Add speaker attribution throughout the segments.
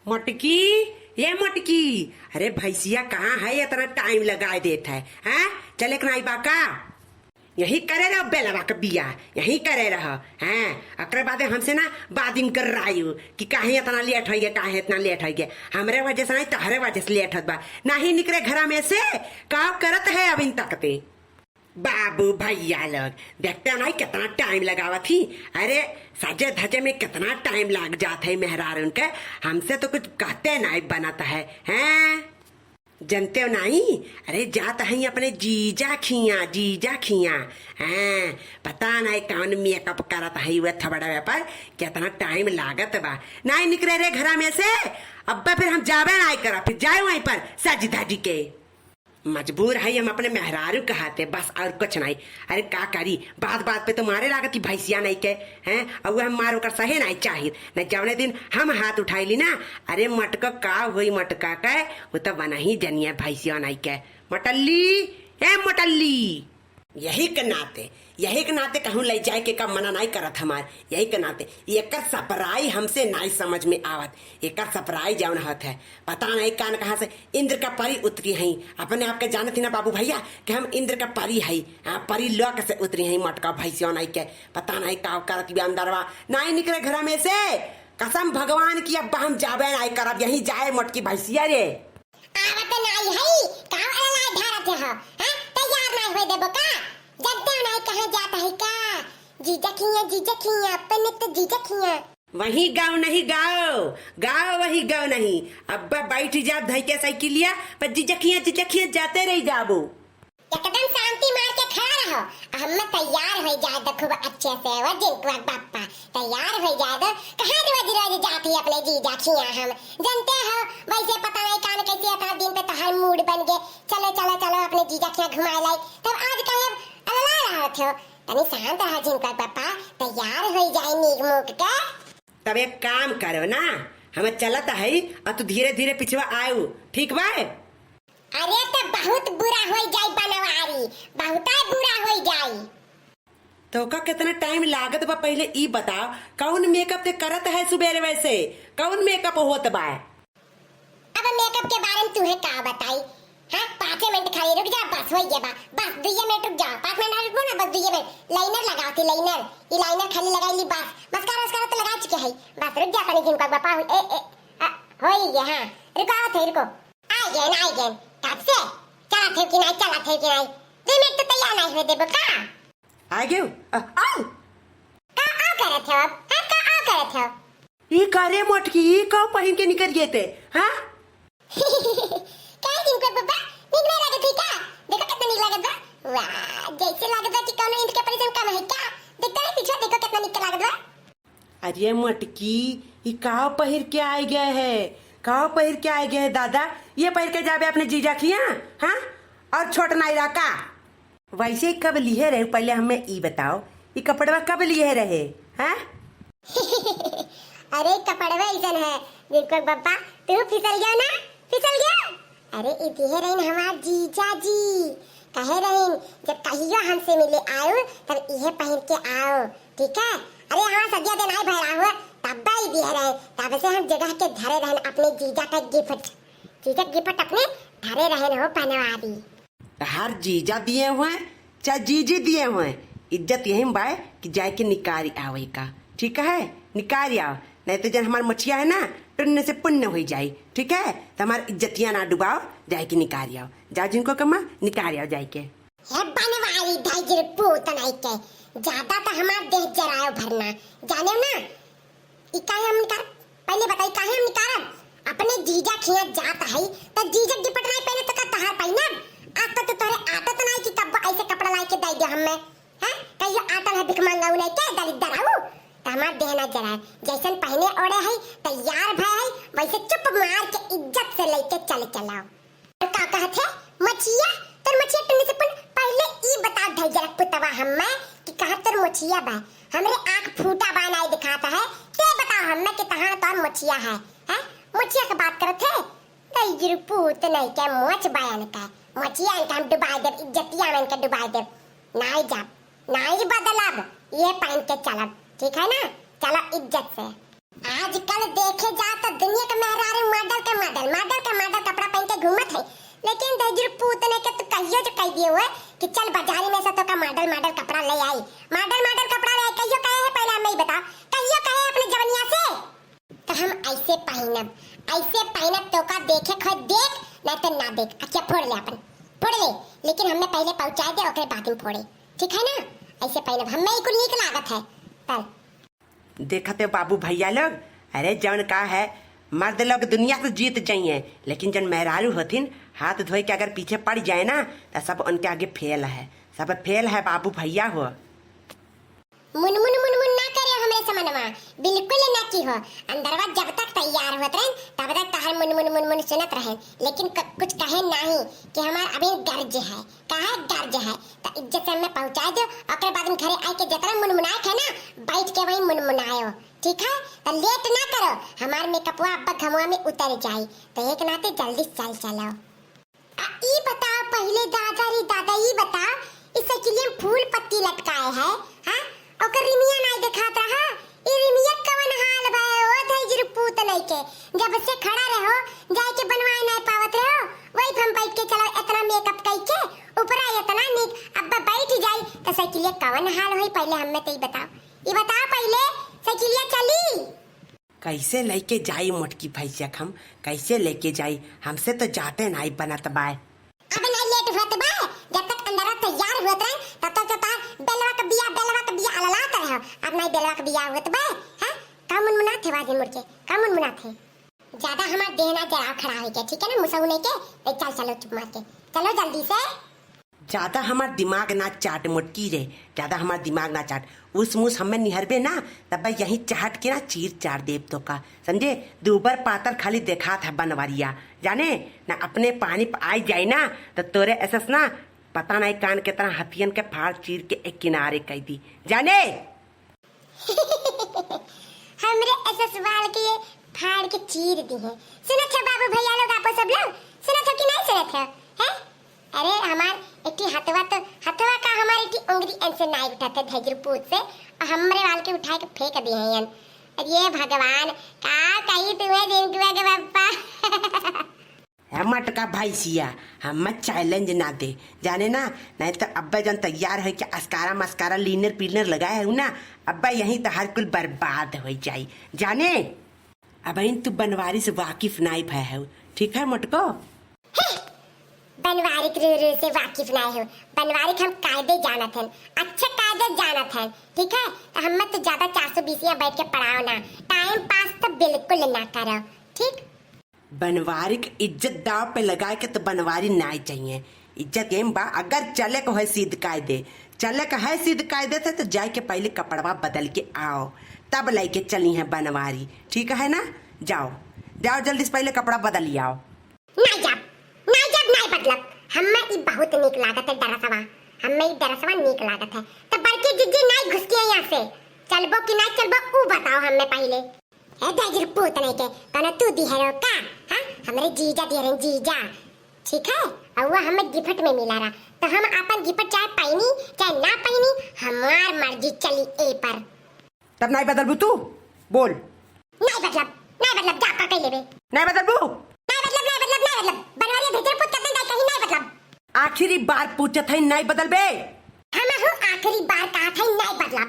Speaker 1: मटकी, ये मटकी, अरे भैंसिया कहाँ है? इतना टाइम लगा देता है। हैं चले के नाई बाका यही करे रहो, बेलवा का बिया यही करे रहो। हैं अकर बाद हमसे ना बादिम कर रही कि काहे इतना लेट हो गया, काहे इतना लेट हो गया। हमरे वजह से नहीं तहरे वजह से लेट होत बा। नहीं निकले घर में से का करत है अभी तकते। बाबू भैया लोग देखते नहीं कितना टाइम लगावा थी। अरे सजे धजे में कितना टाइम लग जाता है मेहरार उनके। हमसे तो कुछ कहते नहीं बनाता है। हैं जनते हो नहीं? अरे जाता है अपने जीजा खिया। हैं पता नहीं कौन मेकअप करता है वह थबड़ा व्यापार, कितना टाइम लागत बा। नहीं निकले रे घर में से। अब्बा फिर हम जावे नहीं करा, फिर जाए वहीं पर सज धजी के। मजबूर है हम अपने मेहरारू कहते बस, और कुछ नहीं। अरे का करी, बात बात पे तो मारे लागत भैंसिया नहीं के हैं। और हम मारो कर सहे नहीं चाहिए न। जवने दिन हम हाथ उठाई ली ना, अरे मटका का हुई मटका के वो तो बना ही जनिया भैंसिया नहीं के। मटल्ली ए मटल्ली, यही के नाते कहूँ ले जाए के का मना नहीं करत हमार। यही के नाते एक सपराई हमसे नहीं समझ में आवत। एक सपराई जौन हत है पता नहीं कान कहाँ से इंद्र का परी उतरी है। अपने आप के जानत ही ना बाबू भैया कि हम इंद्र का परी है। परी लोक से उतरी है मटका भैंसिया नहीं के। पता नहीं का करत भी अंदरवा नहीं निकले घर में से। कसम भगवान की अब्बा हम जाबे नहीं करब, यही जाए मटकी भैंसिया रे।
Speaker 2: आवत नहीं है का अलाई धारत है। हां तैयार नहीं होई देबो का? जगते नहीं कहां जाता है का? जीजा खिया अपन तो जीजा खिया।
Speaker 1: वही गाँव नहीं गाँव वही गाँव नहीं। अब्बा बैठ जा धई के साइकिलिया पर जिजखिया जाते रही जाबो।
Speaker 2: एकदम शांति मार के खड़ा रहो। हम तैयार हो जाए देखो अच्छे से। वो जिनको पापा तैयार हो जाए तो कहां रोज जाती अपने जीजा खिया। हम जानते हो वैसे पता नहीं कान कैसे आता दिन पे तहार मूड बन गए। चलो अपने जीजा खिया घुमा लाई। तब आज कहे अल्लाह रहो थे तनी शांत रहो। जिनको पापा तैयार हो जाए नीक मुक के।
Speaker 1: तब एक काम करो ना, हमें चलता है और तू धीरे धीरे पिछवा आयो, ठीक बा?
Speaker 2: अरे तो बहुत बुरा हो जाए बनवारी, बहुत बुरा हो जाए।
Speaker 1: तो का कितना टाइम लागत बा पहले ई बताओ। कौन मेकअप ते करत है सुबेरे वैसे? कौन मेकअप होत बा?
Speaker 2: अब मेकअप के बारे में तुम्हें का बताई? हाँ 5 मिनट खाली रुक जा, बस हो गया बस 2 मिनट रुक जाओ। 5 मिनट रुको ना, बस 2 मिनट। लाइनर लगाओ थी, लाइनर खाली लगाई ली बस। मस्कारा तो लगा चुके है, बस रुक जा तनी जिनको पापा हो ही गया। हाँ रुको आ गए कब से चला थे कि नहीं 2 मिनट तो तैयार नहीं हो देबो का?
Speaker 1: आ गयो आओ
Speaker 2: का आ करे थे अब? हाँ का आ करे थे?
Speaker 1: ई करे मटकी ई का पहन के निकल गए थे। हाँ
Speaker 2: क्या जिनको पापा निकले लगे थी का? देखो कितना निकल लगा था। वाह जैसे लगा था कि कौन इनके परिश्रम कम है क्या? देखो पीछे देखो कितना निकल लगा था।
Speaker 1: अरे मटकी ई का पहिर के आए गए है? का पहिर के आए गए है दादा? ये पहिर के जाबे अपने जीजा खिया? हाँ और छोट नायरा का वैसे कब लिए रहे? पहले हमें ई बताओ ये कपड़वा कब लिए रहे? हाँ
Speaker 2: अरे कपड़वा ऐसा है जिनको पापा तू फिसल गया ना, फिसल गया। अरे इतिहे रहीन हमार जीजा जी कहे रहीन जब कहियो हमसे मिले आओ तब इहे पहन के आओ, ठीक है? अरे हाँ सदिया दिन आए भरा हुआ तब ही दिए रहे। तब से हम जगह के धरे रहन अपने जीजा का गिफ्ट अपने धरे रहन हो पहनवारी।
Speaker 1: हर जीजा दिए हुए चाहे जीजी दिए हुए, इज्जत यही बाय कि जाए के निकारी आवे का, ठीक है? निकारी आओ, नहीं तो जब हमारी मछिया है ना टुन्ने से पुण्य हो जाए, ठीक है? तो हमारी इज्जतियां ना डुबाओ, जाए के निकारी आओ। जाओ जिनको कमा निकारी आओ जाए के।
Speaker 2: बनवारी ढाई पूत नहीं के ज्यादा तो हमार देह जरायो भरना जाने ना। इकाई हम निकार पहले बताई काहे हम निकारब? अपने जीजा खिया जाता है तो जीजा गिफ्ट नहीं पहने तो का तहार पहना? आता तो तोरे आता तो नहीं कि कब ऐसे कपड़ा लाई के दे दे हमें। हैं कहियो आता है भिख मांगाऊ नहीं के दरिद्र आऊ तो हमार देह ना जराए। जैसन पहने ओढ़े है तैयार भय है वैसे चुप मार के इज्जत से लेके चलाओ। और का कहत है मछिया तर मछिया टन्ने से पहले ई बता धई जरा पुतवा हमें कि कहां तर मछिया बा। हमरे आंख फूटा बा नहीं दिखाता है ते बताओ हमें कि कहां तर मछिया है? हैं मछिया की बात करत है दई पूत नहीं के मोच बयान का मछिया इनका हम डुबा दे, इज्जतिया में इनका डुबा दे। नहीं बदलब ये पहन के चलब, ठीक है ना? चलो इज्जत से। आजकल देखे जा तो दुनिया के मेहरारू पूत ने के तो कहियो जो कह दिए हुए कि चल बाजारी में से तो का मॉडल कपड़ा ले आई, मॉडल कपड़ा ले कहियो कहे है, पहले हमें ही बता, कहियो कहे अपने जवनिया से तो हम ऐसे पहनब तो का देखे खोज देख नहीं तो ना देख, अच्छा फोड़ ले अपन, फोड़ ले, लेकिन हमें पहले पहुंचा दे ओकरे बाद में फोड़े, ठीक है ना? ऐसे पहनब हमें ही कुल नीक लागत है। चल
Speaker 1: देखते बाबू भैया लोग, अरे जौन का है मर्द लोग दुनिया से जीत जाइए, लेकिन जन मेहरारू होथिन हाथ धोए के अगर पीछे पड़ जाए ना तो सब उनके आगे फेल है, सब फेल है बाबू भैया हो।
Speaker 2: मुन मुन मुन मुन ना करे हमरे समनवा, बिल्कुल ना की हो, अंदरवा जब तक तैयार होत रहे तब तक तहर मुन मुन मुन मुन सुनत रहे, लेकिन कुछ कहे नहीं कि हमार अभी गर्ज है, काहे गर्ज है तो इज्जत से हमें पहुंचा दो, ओकरे बाद में घरे आके जितना मुनमुनाए थे ना बैठ के वही मुनमुनायो, ठीक है? तो लेट ना करो, हमार मेकअपवा अब्बा घमुआ में उतर जाए, तो एक नाते जल्दी चल चलो। ई बताओ पहले दादा रे दादा, ई बताओ इस साइकिल में फूल पत्ती लटकाए है, हां ओकर रिमिया नहीं दिखात रहा, ई रिमिया कवन हाल भाई ओ धैर्य पूत नहीं के, जब से खड़ा रहो जाए के बनवाए नहीं पावत रहो, वही हम बैठ के चलो इतना मेकअप कई के ऊपर आए इतना नीक, अब बैठ जाई तो साइकिल कवन हाल होई, पहले हमें तो ई बताओ पहले साइकिलिया चली
Speaker 1: कैसे लेके जाई मोटकी भैया, हम कैसे लेके जाई, हमसे तो जाते नहीं बनत बाय।
Speaker 2: अब नहीं लेट होत बा, जब तक अंदर तैयार होत रहे तब तक तो बेलवा का बिया अललात रहो, अब नहीं बेलवा का बिया होत बा, हां का मुनमुना थे बाजी मुड़ के, का मुनमुना थे ज्यादा हमार देहना जरा खड़ा हो गया, ठीक है ना? मुसहु नहीं के चलो चुप मार के चलो जल्दी से,
Speaker 1: ज्यादा हमार दिमाग ना चाट मोटकी रे, ज्यादा हमार दिमाग ना चाट, उस मुस हमें निहरबे ना तब यही चाट के ना चीर चार देव तो का, समझे? दूबर पातर खाली देखा था बनवारिया, जाने ना अपने पानी पे आई जाए ना तो तोरे ऐसा ना पता नहीं कान के तरह हथियन के फाड़ चीर के एक किनारे कह दी, जाने
Speaker 2: हमरे ऐसा सवाल के फाड़ के चीर दी है। सुनत हो बाबू भैया लोग, आप सब लोग सुनत हो कि नहीं सुनत हो? हैं? अरे हमार इतनी हथवा का हमारी इतनी उंगली ऐसे नहीं उठाते धैर्य पूत से, और हमरे वाल के उठा के फेंक दिए हैं। अरे भगवान का कहीं तुम्हें दिन दुआ के बापा
Speaker 1: मटका भैसिया हम चैलेंज ना दे, जाने ना नहीं तो अब्बा जन तैयार है कि अस्कारा मस्कारा लीनर पीलर लगाए हूँ ना, अब्बा यहीं तो हर कुल बर्बाद हो जाए, जाने अब तू बनवारी से वाकिफ नहीं है, ठीक है मोटको?
Speaker 2: बनवारिक रू से वाकिफ नहीं हो, बनवारिक हम कायदे जानत हैं, अच्छे कायदे जानत हैं, ठीक है? तो हम तो ज्यादा 420 बैठ के पढ़ाओ ना, टाइम पास तो बिल्कुल ना करो, ठीक?
Speaker 1: बनवारी की इज्जत दाव पे लगा के तो बनवारी नहीं चाहिए, इज्जत एम बा अगर चले को है सीध कायदे, चले का है सीध कायदे थे तो जाए के पहले कपड़वा बदल के आओ तब लेके चली है बनवारी, ठीक है ना? जाओ जाओ जल्दी से पहले कपड़ा बदल आओ।
Speaker 2: नहीं मतलब हमें ई बहुत नीक लागत है डरसवा, हमें ई डरसवा नीक लागत है, तो बड़की जिज्जी नहीं घुसकी है यहाँ से, चलबो कि नहीं चलबो ऊ बताओ हमें पहले। ए दाजर पूत नहीं के कने तू दिहरो का, हां हमरे जीजा दिहरन जीजा, ठीक है? और वो हमें गिफ्ट में मिला रहा, तो हम अपन गिफ्ट चाहे पहनी चाहे ना पहनी हमार मर्जी चली ए पर।
Speaker 1: तब नहीं बदलबू तू बोल,
Speaker 2: नहीं मतलब जा का कह लेबे,
Speaker 1: नहीं बदलबू,
Speaker 2: नहीं मतलब बनवारी भेजर पूत कतन दाई कहीं नहीं मतलब,
Speaker 1: आखिरी बार पूछत है नहीं बदलबे,
Speaker 2: हम हूं आखिरी बार कहा था नहीं बदलब।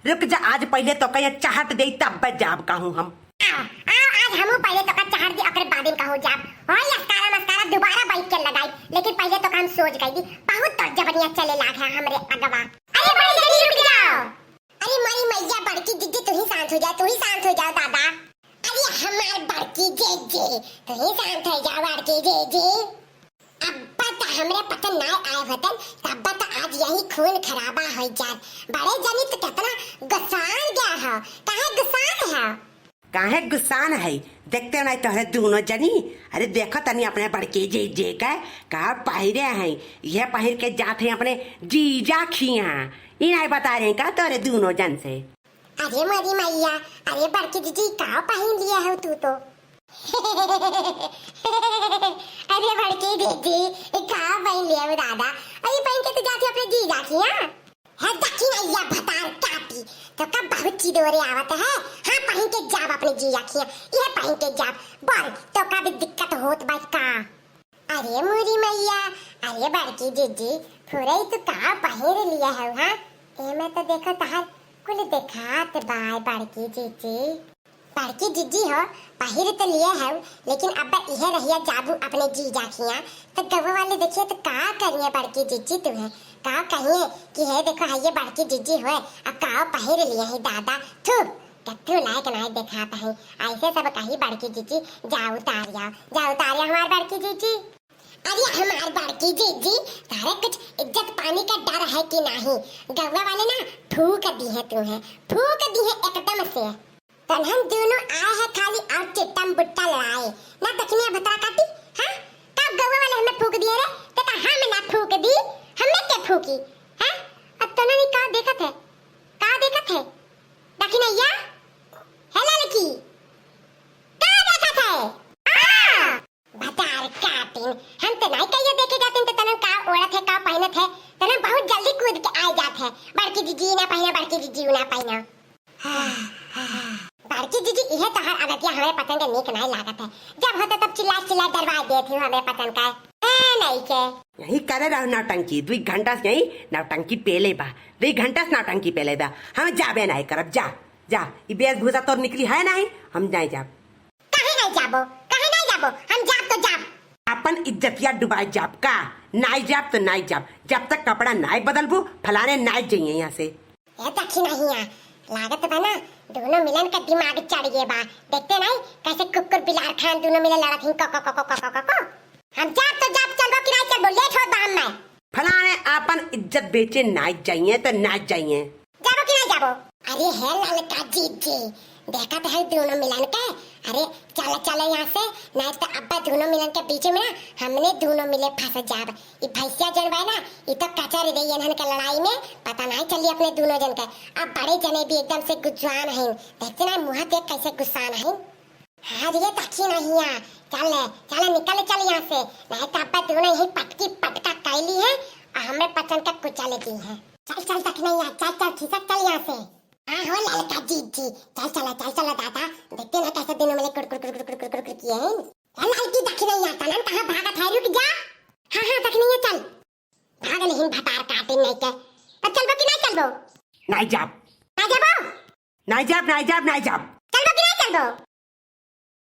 Speaker 1: रुक जा आज पहले तो कहीं चाहत दे तब जाब कहूँ हम,
Speaker 2: आओ आज हमू पहले तो का चाहत दी अकरे बादिन कहूँ जाब, होय अस्कारा मस्कारा दोबारा बैठ के लगाई, लेकिन पहले तो हम सोच गई दी बहुत तो जबनिया चले लाग है हमरे अगवा। अरे बड़ी जल्दी रुक जाओ, अरे मरी मैया बड़की जिज्जी तू ही शांत हो जाओ दादा, अरे हमार बड़की जिज्जी तू ही शांत हो जाओ बड़की जिज्जी, अब्बा तो हमरे पता ना आए वतन तब्बा तो आज यही खून खराबा हो जात, बड़े जनी तो कितना गुस्सान गया हो, काहे
Speaker 1: गुस्सान है देखते नहीं तोहरे दोनों जनी, अरे देखो तनी अपने बड़के जे का पहिरे हैं, यह पहिर के जाते हैं अपने जीजा खिया, ये नहीं बता रहे का तोरे दोनों जन से।
Speaker 2: अरे मरी मैया, अरे बड़की जीजी का पहन लिया है तू तो अरे बड़की जीजी का पहन लिया है दादा, अरे पहन के तो जाते अपने जीजा खिया है दखी नैया भतार काटी तो का बहुत चिदोरे आवत है, हां पहन के जाब अपने जीजा खिया, ये पहन के जाब बोल तो का भी दिक्कत होत बा का, अरे मोरी मैया, अरे बड़की जीजी फुरई तो का पहिर लिया है हाँ? एमे तो देखो तहार कुल देखात बाय बड़की जीजी। बड़की जीजी हो पहिर तो लिया है, लेकिन अब यह रहिया जाबू अपने जीजा खिया तो गवा वाले देखिए तो का करिए बड़की जीजी तुम्हें का कहिए कि है देखो है ये बड़की जीजी हो अब का पहिर लिया है दादा थू कत्तू लायक नहीं दिखाता है ऐसे सब कही बड़की जीजी जाओ उतारिया हमार बड़की जीजी। अरे हमार बड़की जीजी तारे कुछ इज्जत पानी का डर है कि नहीं? गवा वाले ना फूक दी है तुम्हें, फूक दी है एकदम से। तो हम दोनों आए हैं खाली और चिट्टम बुट्टा लड़ाए ना तकनिया भतरा काटी हाँ? कब गवा वाले हमें फूक दिए रे? तो कहा हम ना फूक दी, हमने क्या फूकी हाँ? अब तो नहीं कहा देखत है दखिनैया है लड़की का देखत है बतार काटिन हम तो नहीं कहिए देखे जाते तो तनन का ओढ़त है का पहनत है तनन बहुत जल्दी कूद के आ जात है बड़की जीजी ना पहना बड़की जीजी ना पहना। बड़की जीजी यह तो हर अगतिया हमें पसंद नीक नहीं लागत है, जब होता तब चिल्ला दरवाज देती हूँ हमें पसंद का है नहीं के
Speaker 1: यही करे रहो नौटंकी 2 घंटा से यही नौटंकी पेले बा 2 घंटा से नौटंकी पेले बा हम जाबे नहीं करब जा जा ई वेशभूषा तोर निकली है नहीं हम नहीं जाब।
Speaker 2: कहीं नहीं जाबो हम जाब तो जाब
Speaker 1: अपन इज्जतिया डुबाई जाब का नाई जाब तो नाई जाब जब तक कपड़ा नाई बदलबू फलाने नाई जाइए यहाँ से।
Speaker 2: ये तक नहीं है लागत बना दोनों मिलन का दिमाग चढ़ गए बा देखते नहीं कैसे कुकुर बिलार खान दोनों मिले लड़त हिं को हम जाब तो जाब चलबो कि नहीं चलबो लेट होत बा हम में
Speaker 1: फलाने अपन इज्जत बेचे नाई जाइए तो नाच जाइए
Speaker 2: जाबो कि नहीं जाबो। अरे है ललका जीजी देखा तो है दोनों मिलन के अरे चला यहाँ से नहीं तो अब्बा दोनों मिलन के बीच में ना हमने दोनों मिले फंस जाब ये भैंसिया जनवा ना ये तो कचर रही है के लड़ाई में पता नहीं चली अपने दोनों जन के। अब बड़े जने भी एकदम से गुस्सान है देखते ना मुँह देख कैसे गुस्सान है। हाँ ये तकी नहीं है चल निकल चल यहाँ से नहीं तो अब्बा दोनों यही पटकी पटका कैली है और हमें पसंद का कुचल दी है। चल तक नहीं है चल खिसक चल यहाँ से। हाँ हो ललका जीजी चल दादा देखते ना कैसे दिनों में कुड़ किए हैं ललकी दख नहीं आता ना कहाँ भागत है रुक जा। हाँ दख नहीं है चल भाग नहीं भटार काटे नहीं के अब चलबो कि नहीं चलबो
Speaker 1: नहीं जाब
Speaker 2: चलबो कि नहीं चलबो।